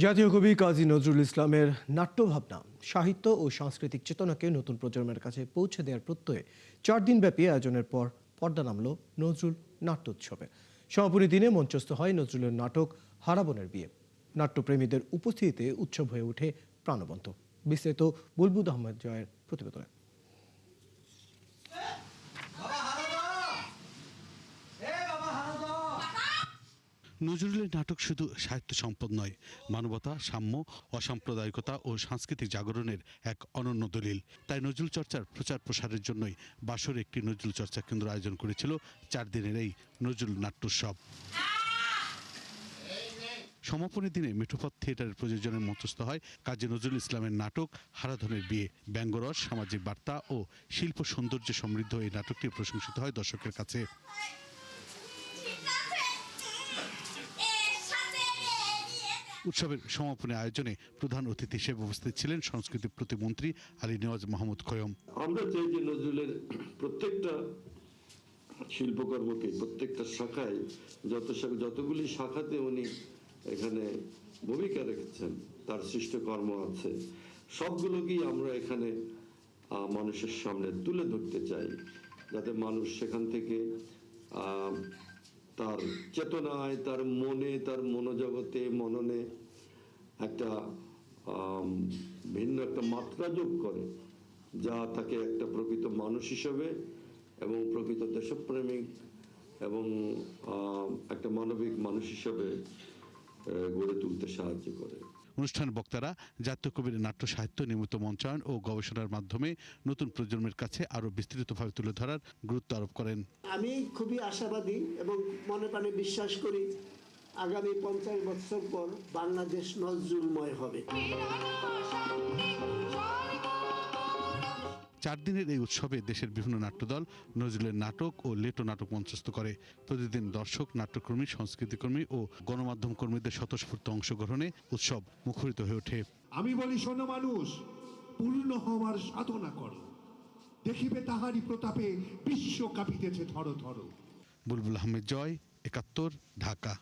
জাতীয় কবি কাজী নজরুল ইসলামের নাট্যভাবনা সাহিত্য ও সাংস্কৃতিক চেতনাকে নতুন প্রজন্মের কাছে পৌঁছে দেওয়ার প্রত্যয়ে 4 দিনব্যাপী আয়োজনের পর পর্দা নামল নজরুল নাট্যোৎসবে। সমাপনী দিনে মঞ্চস্থ হয় নজরুলের নাটক হারাবনের বিয়ে। নাট্যপ্রেমীদের উপস্থিতিতে উৎসব হয়ে ওঠে প্রাণবন্ত। বিস্তারিত বুলবুল আহমেদ জয়ের প্রতিবেদনে। নজরুলের নাটক শুধু সাহিত্য সম্পদ নয়, মানবতা, সাম্য, অসাম্প্রদায়িকতা ও সাংস্কৃতিক জাগরণের এক অনন্য দলিল। তাই নজরুল চর্চার প্রচার প্রসারের জন্যই বাসরে একটি নজরুল চর্চা কেন্দ্র আয়োজন করেছিল 4 দিনের এই নজরুল নাট্যোৎসব। সমাপনী দিনে মেঠোপথ থিয়েটারের প্রযোজনে মঞ্চস্থ হয় কাজী নজরুল ইসলামের নাটক হারাধনের বিয়ে। ব্যঙ্গরস, সামাজিক বার্তা ও শিল্প সৌন্দর্যে সমৃদ্ধ এই নাটকটি প্রশংসিত হয় দর্শকের কাছে। উৎসবের সমাপনী আয়োজনে প্রধান অতিথি হিসেবে উপস্থিত ছিলেন সংস্কৃতি প্রতিমন্ত্রী আলী নেওয়াজ মাহমুদ খোয়ম। আমরা চাই যে নজরুলের প্রত্যেকটা শিল্পকর্মকে প্রত্যেকটা শাখায় যতগুলি শাখাতে উনি এখানে ভূমিকা রেখেছেন, তার সৃষ্ট কর্ম আছে, সবগুলোকেই আমরা এখানে মানুষের সামনে তুলে ধরতে চাই, যাতে মানুষ সেখান থেকে তার চেতনায়, তার মনে, তার মনোজগতে, মননে একটা ভিন্ন একটা মাত্রা যোগ করে, যা তাকে একটা প্রকৃত মানুষ হিসেবে এবং প্রকৃত দেশপ্রেমিক এবং একটা মানবিক মানুষ হিসেবে গড়ে তুলতে সাহায্য করে। অনুষ্ঠানে বক্তারা জাতীয় কবির নাট্য সাহিত্য নিয়মিত মঞ্চায়ন ও গবেষণার মাধ্যমে নতুন প্রজন্মের কাছে আরো বিস্তৃতভাবে তুলে ধরার গুরুত্ব আরোপ করেন। আমি খুবই আশাবাদী এবং মনে প্রাণে বিশ্বাস করি আগামী 50 বছর পর বাংলাদেশ নজরুলময় হবে। 4 দিনের এই উৎসবে দেশের বিভিন্ন নাট্যদল নজরুলের নাটক ও লেটো নাটক মঞ্চস্থ করে। প্রতিদিন দর্শক, নাট্যকর্মী, সংস্কৃতিকর্মী ও গণমাধ্যম কর্মীদের স্বতঃস্ফূর্ত অংশগ্রহণে উৎসব মুখরিত হয়ে ওঠে। আমি বলি, শোনো মানুষ, পূর্ণ হওয়ার সাধনা করো, দেখিবে তাহারি প্রতাপে বিশ্ব কাঁপিতেছে থর থর। বুলবুল আহমেদ জয়, 71, ঢাকা।